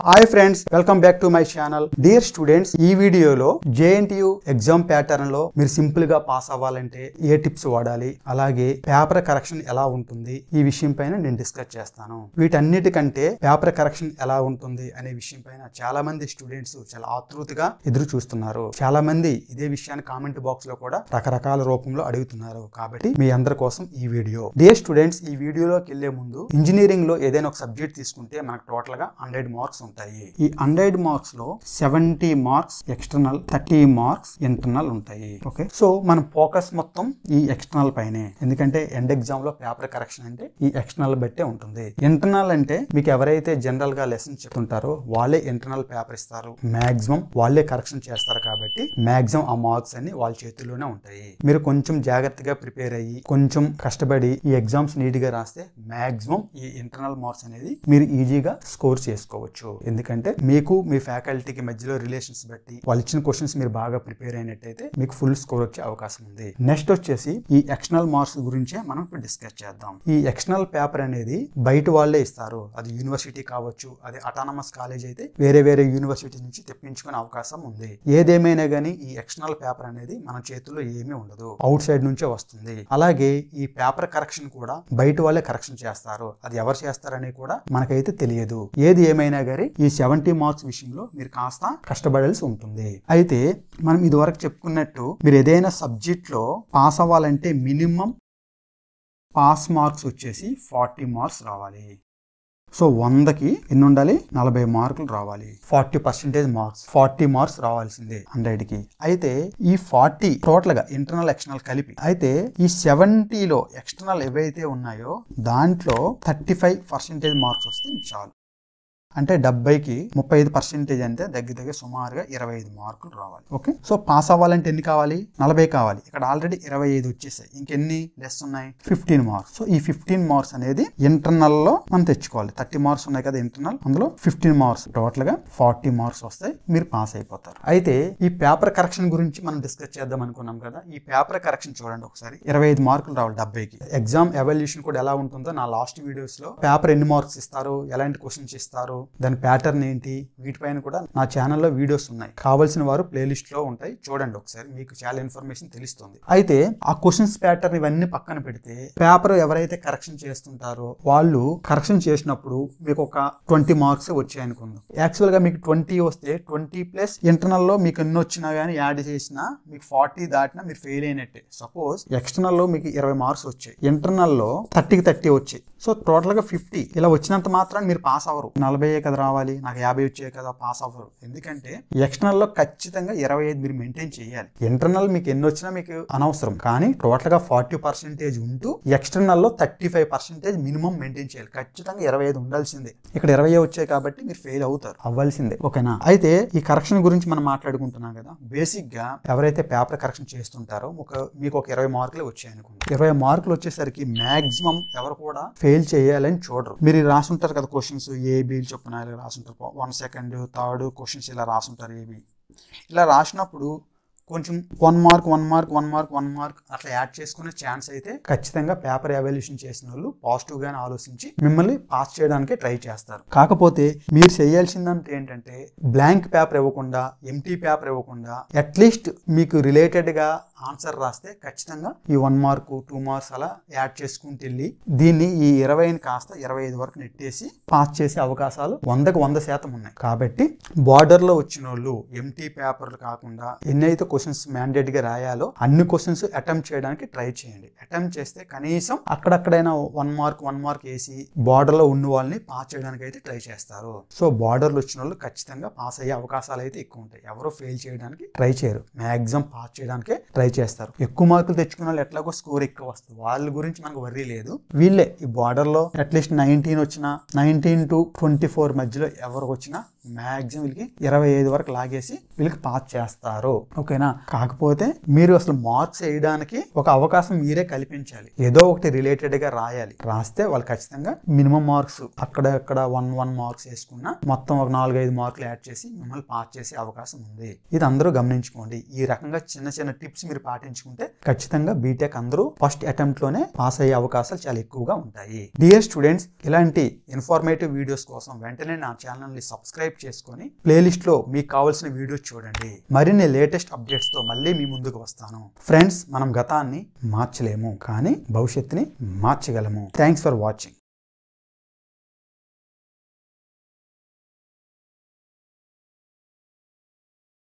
Hi friends, welcome back to my channel. Dear students, ఈ వీడియోలో JNTU exam pattern లో మీరు సింపుల్ గా పాస్ అవ్వాలంటే ఏ టిప్స్ వాడాలి, అలాగే పేపర్ కరెక్షన్ ఎలా ఉంటుంది, ఈ విషయం పైన నేను డిస్కస్ చేస్తాను. వీటన్నిటికంటే పేపర్ కరెక్షన్ ఎలా ఉంటుంది అనే విషయం పైన చాలా మంది స్టూడెంట్స్ చాలా ఆతృతగా ఎదురు చూస్తున్నారు. చాలా మంది ఇదే విషయాన్ని కామెంట్ బాక్స్ లో కూడా రకరకాల రూపంలో అడుగుతున్నారు. కాబట్టి మీ అందరి కోసం ఈ వీడియో. డియర్ స్టూడెంట్స్, ఈ వీడియోలోకి వెళ్లే ముందు ఇంజనీరింగ్ లో ఏదైనా ఒక సబ్జెక్ట్ తీసుకుంటే మనకు టోటల్ గా 100 మార్క్స్ ఉంటాయి. ఈ 100 మార్క్స్ లో 70 మార్క్స్ ఎక్స్టర్నల్, 30 మార్క్స్ ఇంటర్నల్ ఉంటాయి. ఓకే, సో మన ఫోకస్ మొత్తం ఈ ఎక్స్టర్నల్ పైనే. ఎందుకంటే ఎండ్ ఎగ్జామ్ లో పేపర్ కరెక్షన్ అంటే ఈ ఎక్స్టర్నల్ బట్టే ఉంటుంది. ఇంటర్నల్ అంటే మీకు ఎవరైతే జనరల్ గా లెసన్ చెప్తుంటారో వాళ్ళే ఇంటర్నల్ పేపర్ ఇస్తారు. మాక్సిమం వాళ్ళే కరెక్షన్ చేస్తారు. కాబట్టి మాక్సిమం ఆ మార్క్స్ అన్ని వాళ్ళ చేతుల్లోనే ఉంటాయి. మీరు కొంచెం జాగ్రత్తగా ప్రిపేర్ అయ్యి కొంచెం కష్టపడి ఈ ఎగ్జామ్స్ నీట్ గా రాస్తే మాక్సిమం ఈ ఇంటర్నల్ మార్క్స్ అనేది మీరు ఈజీగా స్కోర్ చేసుకోవచ్చు. ఎందుకంటే మీకు మీ ఫ్యాకల్టీకి మధ్యలో రిలేషన్స్ బట్టి వాళ్ళు ఇచ్చిన క్వశ్చన్స్ మీరు బాగా ప్రిపేర్ అయినట్టయితే మీకు ఫుల్ స్కోర్ వచ్చే అవకాశం ఉంది. నెక్స్ట్ వచ్చేసి ఈ ఎక్స్టర్నల్ మార్క్స్ గురించే మనం ఇప్పుడు డిస్కస్ చేద్దాం. ఈ ఎక్స్టర్నల్ పేపర్ అనేది బయట వాళ్ళే ఇస్తారు. అది యూనివర్సిటీ కావచ్చు, అది అటానమస్ కాలేజ్ అయితే వేరే వేరే యూనివర్సిటీ నుంచి తెప్పించుకునే అవకాశం ఉంది. ఏదేమైనా గానీ ఈ ఎక్స్టర్నల్ పేపర్ అనేది మన చేతుల్లో ఏమీ ఉండదు, అవుట్ సైడ్ నుంచే వస్తుంది. అలాగే ఈ పేపర్ కరెక్షన్ కూడా బయట వాళ్ళే కరెక్షన్ చేస్తారు. అది ఎవరు చేస్తారని కూడా మనకైతే తెలియదు. ఏది ఏమైనా గానీ ఈ 70 మార్క్స్ విషయంలో మీరు కాస్త కష్టపడాల్సి ఉంటుంది. అయితే మనం ఇదివరకు చెప్పుకున్నట్టు మీరు ఏదైనా సబ్జెక్ట్ లో పాస్ అవ్వాలంటే మినిమం పాస్ మార్క్స్ వచ్చేసి 40 మార్క్స్ రావాలి. సో 100కి ఎన్ని ఉండాలి? 40 మార్కులు రావాలి. 40% మార్క్స్, 40 మార్క్స్ రావాల్సిందే 100కి. అయితే ఈ 40 టోటల్ గా ఇంటర్నల్ ఎక్స్టర్నల్ కలిపి. అయితే ఈ 70లో ఎక్స్టర్నల్ ఏవైతే ఉన్నాయో దాంట్లో 35% మార్క్స్ వస్తే చాలు. అంటే 70కి 35% అంటే దగ్గర సుమారుగా 25 మార్కులు రావాలి. ఓకే, సో పాస్ అవ్వాలంటే ఎన్ని కావాలి? 40 కావాలి. ఇక్కడ ఆల్రెడీ 25 వచ్చేసాయి. ఇంకెన్ని లెస్ ఉన్నాయి? 15 మార్క్స్. సో ఈ 15 మార్క్స్ అనేది ఇంటర్నల్ లో మనం తెచ్చుకోవాలి. 30 మార్క్స్ ఉన్నాయి కదా ఇంటర్నల్, అందులో 15 మార్క్స్, టోటల్ గా 40 మార్క్స్ వస్తాయి, మీరు పాస్ అయిపోతారు. అయితే ఈ పేపర్ కరెక్షన్ గురించి మనం డిస్కస్ చేద్దాం అనుకున్నాం కదా. ఈ పేపర్ కరెక్షన్ చూడండి ఒకసారి. 25 మార్కులు రావాలి 70కి. ఎగ్జామ్ ఎవాల్యుయేషన్ కూడా ఎలా ఉంటుందో నా లాస్ట్ వీడియోస్ లో పేపర్ ఎన్ని మార్క్స్ ఇస్తారు, ఎలాంటి క్వశ్చన్స్ ఇస్తారు, దాని ప్యాటర్న్ ఏంటి, వీటిపైన కూడా నా ఛానల్లో వీడియోస్ ఉన్నాయి. కావాల్సిన వారు ప్లేలిస్ట్ లో ఉంటాయి, చూడండి ఒకసారి, మీకు చాలా ఇన్ఫర్మేషన్ తెలుస్తుంది. అయితే ఆ క్వశ్చన్స్ ప్యాటర్న్ ఇవన్నీ పక్కన పెడితే పేపర్ ఎవరైతే కరెక్షన్ చేస్తుంటారో వాళ్ళు కరెక్షన్ చేసినప్పుడు మీకు ఒక 20 మార్క్స్ వచ్చాయి అనుకుందాం. యాక్చువల్ గా మీకు 20 వస్తే 20 ప్లస్ ఇంటర్నల్ లో మీకు ఎన్ని వచ్చినా గానీ యాడ్ చేసినా మీకు 40 దాటినా మీరు ఫెయిల్ అయినట్టే. సపోజ్ ఎక్స్టర్నల్ లో మీకు 20 మార్క్స్ వచ్చాయి, ఇంటర్నల్ లో 30కి 30 వచ్చాయి. సో టోటల్ గా 50 ఇలా వచ్చినంత మాత్రం మీరు పాస్ అవ్వరు. 40 కదా రావాలి, నాకు 50 వచ్చాయి కదా, పాస్ అవ్వరు. ఎందుకంటే ఎక్స్టర్నల్ లో ఖచ్చితంగా 25 మీరు మెయింటైన్ చేయాలి. ఇంటర్నల్ మీకు ఎన్ని వచ్చినా మీకు అనవసరం, కానీ టోటల్ గా 40% ఉంటూ ఎక్స్టర్నల్ లో 35% మినిమం మెయింటైన్ చేయాలి. ఖచ్చితంగా 25 ఉండాల్సిందే. ఇక్కడ 20 వచ్చాయి కాబట్టి మీరు ఫెయిల్ అవుతారు, అవ్వాల్సిందే. ఓకేనా? అయితే ఈ కరెక్షన్ గురించి మనం మాట్లాడుకుంటున్నాం కదా. బేసిక్ గా ఎవరైతే పేపర్ కరెక్షన్ చేస్తుంటారో మీకు ఒక 20 మార్కులు వచ్చాయి అనుకోండి. 20 మార్కులు వచ్చేసరికి మాక్సిమం ఎవరు కూడా ఫెయిల్ చేయాలని చూడరు. మీరు రాసుంటారు కదా క్వశ్చన్స్, ఏబి చొప్పున రాసుంటారు. 1 సెకండ్ 3rd క్వశ్చన్స్ ఇలా రాసుంటారు. ఏబి ఇలా రాసినప్పుడు కొంచెం 1 మార్క్ అట్లా యాడ్ చేసుకునే ఛాన్స్ అయితే ఖచ్చితంగా పేపర్ ఎవాల్యుయేషన్ చేసిన వాళ్ళు పాజిటివ్ గానే ఆలోచించి మిమ్మల్ని పాస్ చేయడానికి ట్రై చేస్తారు. కాకపోతే మీరు చేయాల్సిందంటే ఏంటంటే బ్లాంక్ పేపర్ ఇవ్వకుండా, ఎంటీ పేపర్ ఇవ్వకుండా అట్లీస్ట్ మీకు రిలేటెడ్ గా ఆన్సర్ రాస్తే ఖచ్చితంగా ఈ 1 మార్క్ 2 మార్క్స్ అలా యాడ్ చేసుకుంటూ వెళ్ళి దీన్ని ఈ 20ని కాస్త 25 వరకు నెట్టేసి పాస్ చేసే అవకాశాలు 100కి 100% ఉన్నాయి. కాబట్టి బార్డర్ లో వచ్చిన వాళ్ళు ఎంటీ పేపర్లు కాకుండా ఎన్నైతే క్వశ్చన్స్ మ్యాండేట్ గా రాయాలో అన్ని క్వశ్చన్స్ అటెంప్ట్ చేయడానికి ట్రై చేయండి. అటెంప్ట్ చేస్తే కనీసం అక్కడక్కడైనా 1 మార్క్ వేసి బార్డర్ లో ఉన్న వాళ్ళని పాస్ చేయడానికి అయితే ట్రై చేస్తారు. సో బార్డర్ లో వచ్చిన వాళ్ళు ఖచ్చితంగా పాస్ అయ్యే అవకాశాలు అయితే ఎక్కువ ఉంటాయి. ఎవరో ఫెయిల్ చేయడానికి ట్రై చేయరు, మాక్సిమం పాస్ చేయడానికే ట్రై చేస్తారు. ఎక్కువ మార్కులు తెచ్చుకున్న వాళ్ళు ఎట్లాగో స్కోర్ ఎక్కువ వస్తుంది, వాళ్ళ గురించి మనకు వర్రీ లేదు. వీళ్ళే ఈ బార్డర్ లో అట్లీస్ట్ 19 వచ్చినా 19 to 24 మధ్యలో ఎవరికి వచ్చినా మాక్సిమం వీళ్ళకి 25 వరకు లాగేసి వీళ్ళకి పాస్ చేస్తారు. ఓకేనా? కాకపోతే మీరు అసలు మార్క్స్ వేయడానికి ఒక అవకాశం మీరే కల్పించాలి. ఏదో ఒకటి రిలేటెడ్ గా రాయాలి. రాస్తే వాళ్ళు ఖచ్చితంగా మినిమం మార్క్స్ అక్కడ 1 మార్క్స్ వేసుకున్నా మొత్తం ఒక 4-5 మార్కులు యాడ్ చేసి మిమ్మల్ని పాస్ చేసే అవకాశం ఉంది. ఇది అందరూ గమనించుకోండి. ఈ రకంగా చిన్న చిన్న టిప్స్ మీరు పాటించుకుంటే ఖచ్చితంగా బీటెక్ అందరూ ఫస్ట్ అటెంప్ట్ లోనే పాస్ అయ్యే అవకాశాలు చాలా ఎక్కువగా ఉంటాయి. డియర్ స్టూడెంట్స్, ఇలాంటి ఇన్ఫర్మేటివ్ వీడియోస్ కోసం వెంటనే నా ఛానల్ ని సబ్స్క్రైబ్ చేసుకొని ప్లేలిస్ట్ లో మీకు కావాల్సిన వీడియోస్ చూడండి. మరిన్ని లేటెస్ట్ అప్డేట్స్ తో మళ్ళీ మీ ముందుకు వస్తాను. ఫ్రెండ్స్, మనం గతాన్ని మార్చలేము కానీ భవిష్యత్తుని మార్చగలము. Thanks for watching.